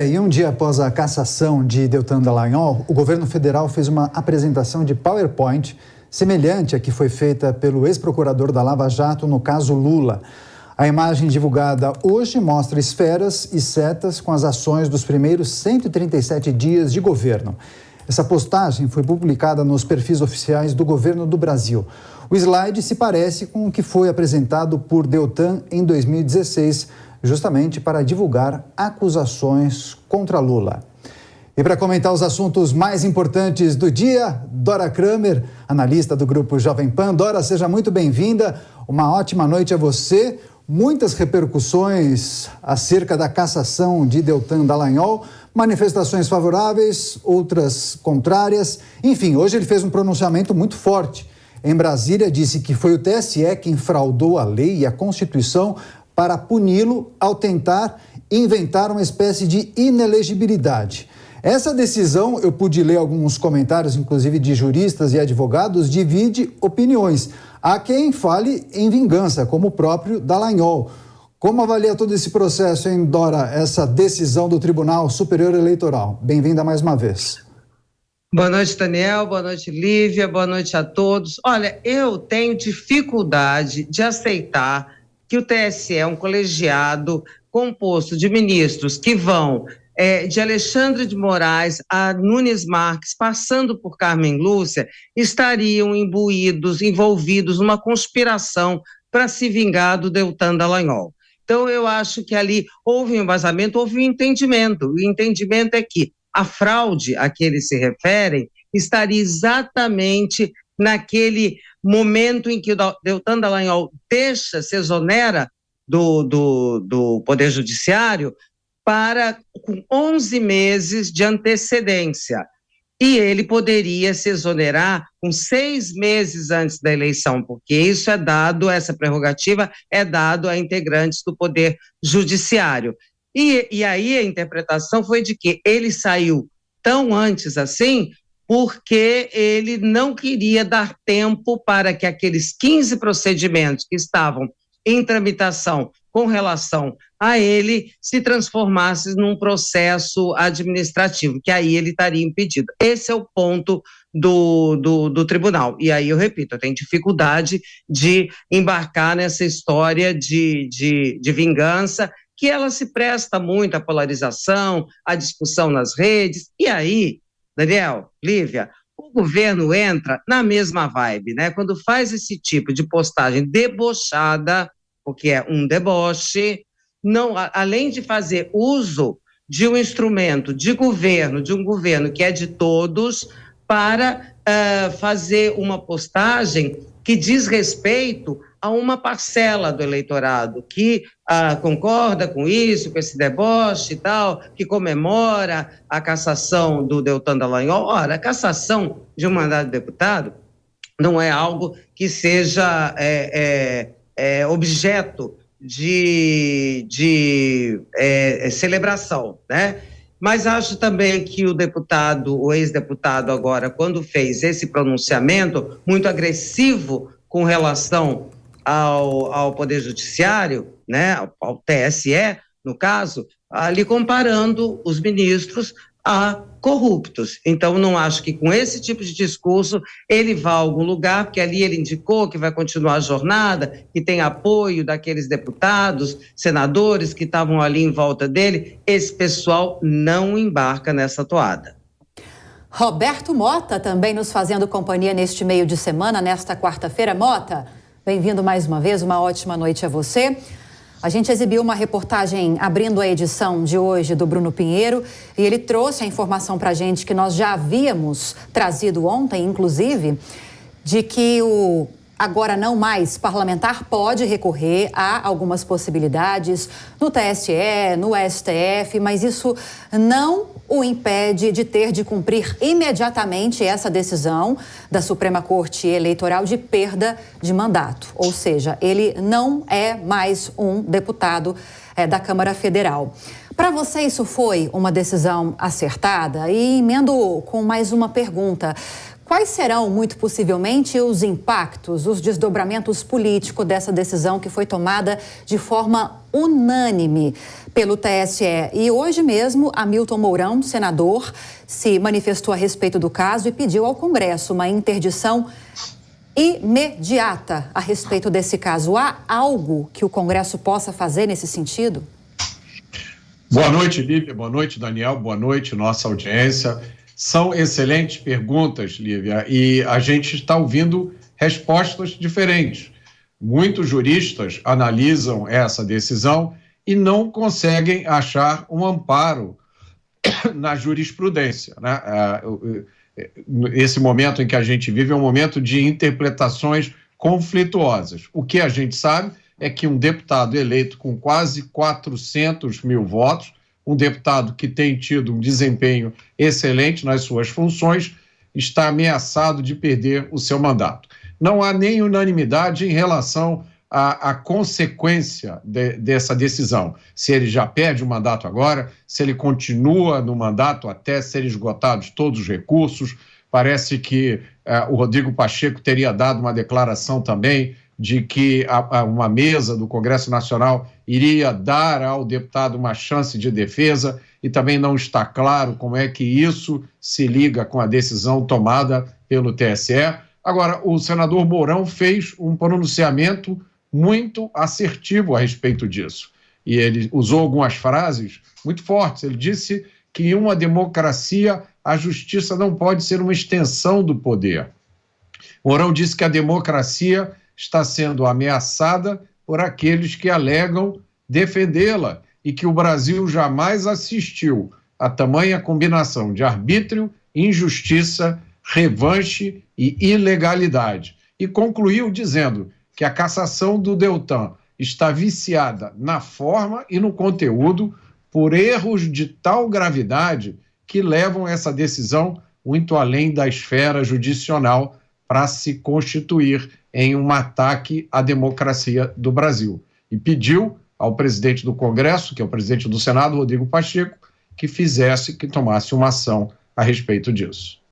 E um dia após a cassação de Deltan Dallagnol, o governo federal fez uma apresentação de PowerPoint semelhante à que foi feita pelo ex-procurador da Lava Jato no caso Lula. A imagem divulgada hoje mostra esferas e setas com as ações dos primeiros 137 dias de governo. Essa postagem foi publicada nos perfis oficiais do governo do Brasil. O slide se parece com o que foi apresentado por Deltan em 2016, justamente para divulgar acusações contra Lula. E para comentar os assuntos mais importantes do dia, Dora Kramer, analista do Grupo Jovem Pan. Dora, seja muito bem-vinda. Uma ótima noite a você. Muitas repercussões acerca da cassação de Deltan Dallagnol, manifestações favoráveis, outras contrárias. Enfim, hoje ele fez um pronunciamento muito forte. Em Brasília, disse que foi o TSE quem fraudou a lei e a Constituição para puni-lo ao tentar inventar uma espécie de inelegibilidade. Essa decisão, eu pude ler alguns comentários, inclusive de juristas e advogados, divide opiniões. Há quem fale em vingança, como o próprio Dallagnol. Como avalia todo esse processo, hein, Dora, essa decisão do Tribunal Superior Eleitoral? Bem-vinda mais uma vez. Boa noite, Daniel. Boa noite, Lívia. Boa noite a todos. Olha, eu tenho dificuldade de aceitar que o TSE é um colegiado composto de ministros que vão de Alexandre de Moraes a Nunes Marques, passando por Carmen Lúcia, estariam envolvidos numa conspiração para se vingar do Deltan Dallagnol. Então, eu acho que ali houve um embasamento, houve um entendimento. O entendimento é que a fraude a que eles se referem estaria exatamente naquele momento em que o Deltan Dallagnol se exonera do Poder Judiciário com 11 meses de antecedência. E ele poderia se exonerar com 6 meses antes da eleição, porque isso essa prerrogativa é dado a integrantes do Poder Judiciário. E aí a interpretação foi de que ele saiu tão antes assim, porque ele não queria dar tempo para que aqueles 15 procedimentos que estavam em tramitação com relação a ele se transformasse num processo administrativo, que aí ele estaria impedido. Esse é o ponto do tribunal. E aí eu repito, eu tenho dificuldade de embarcar nessa história de vingança, que ela se presta muito à polarização, à discussão nas redes. E aí, Daniel, Lívia, o governo entra na mesma vibe, né? Quando faz esse tipo de postagem debochada, porque é um deboche, não, além de fazer uso de um instrumento de um governo que é de todos, para fazer uma postagem que diz respeito a uma parcela do eleitorado que concorda com isso, com esse deboche e tal, que comemora a cassação do Deltan Dallagnol. Ora, a cassação de um mandato de deputado não é algo que seja objeto de celebração, né? Mas acho também que o ex-deputado agora, quando fez esse pronunciamento muito agressivo com relação ao Poder Judiciário, né, ao TSE, no caso, ali comparando os ministros a corruptos. Então, não acho que com esse tipo de discurso ele vá a algum lugar, porque ali ele indicou que vai continuar a jornada, que tem apoio daqueles deputados, senadores que estavam ali em volta dele. Esse pessoal não embarca nessa toada. Roberto Mota também nos fazendo companhia neste meio de semana, nesta quarta-feira. Mota, bem-vindo mais uma vez, uma ótima noite a você. A gente exibiu uma reportagem abrindo a edição de hoje do Bruno Pinheiro e ele trouxe a informação para a gente que nós já havíamos trazido ontem, inclusive, de que o agora não mais parlamentar pode recorrer a algumas possibilidades no TSE, no STF, mas isso não o impede de ter de cumprir imediatamente essa decisão da Suprema Corte Eleitoral de perda de mandato. Ou seja, ele não é mais um deputado da Câmara Federal. Para você, isso foi uma decisão acertada? E emendo com mais uma pergunta. Quais serão, muito possivelmente, os impactos, os desdobramentos políticos dessa decisão que foi tomada de forma unânime pelo TSE. E hoje mesmo, Hamilton Mourão, senador, se manifestou a respeito do caso e pediu ao Congresso uma interdição imediata a respeito desse caso. Há algo que o Congresso possa fazer nesse sentido? Boa noite, Lívia. Boa noite, Daniel. Boa noite, nossa audiência. São excelentes perguntas, Lívia, e a gente está ouvindo respostas diferentes. Muitos juristas analisam essa decisão e não conseguem achar um amparo na jurisprudência, né? Esse momento em que a gente vive é um momento de interpretações conflituosas. O que a gente sabe é que um deputado eleito com quase 400 mil votos, um deputado que tem tido um desempenho excelente nas suas funções, está ameaçado de perder o seu mandato. Não há nem unanimidade em relação à consequência dessa decisão. Se ele já perde o mandato agora, se ele continua no mandato até serem esgotados todos os recursos. Parece que o Rodrigo Pacheco teria dado uma declaração também de que uma mesa do Congresso Nacional iria dar ao deputado uma chance de defesa, e também não está claro como é que isso se liga com a decisão tomada pelo TSE. Agora, o senador Mourão fez um pronunciamento muito assertivo a respeito disso, e ele usou algumas frases muito fortes. Ele disse que em uma democracia a justiça não pode ser uma extensão do poder. Mourão disse que a democracia está sendo ameaçada por aqueles que alegam defendê-la e que o Brasil jamais assistiu a tamanha combinação de arbítrio, injustiça, revanche e ilegalidade. E concluiu dizendo que a cassação do Deltan está viciada na forma e no conteúdo por erros de tal gravidade que levam essa decisão muito além da esfera judicial para se constituir em um ataque à democracia do Brasil. E pediu ao presidente do Congresso, que é o presidente do Senado, Rodrigo Pacheco, que tomasse uma ação a respeito disso.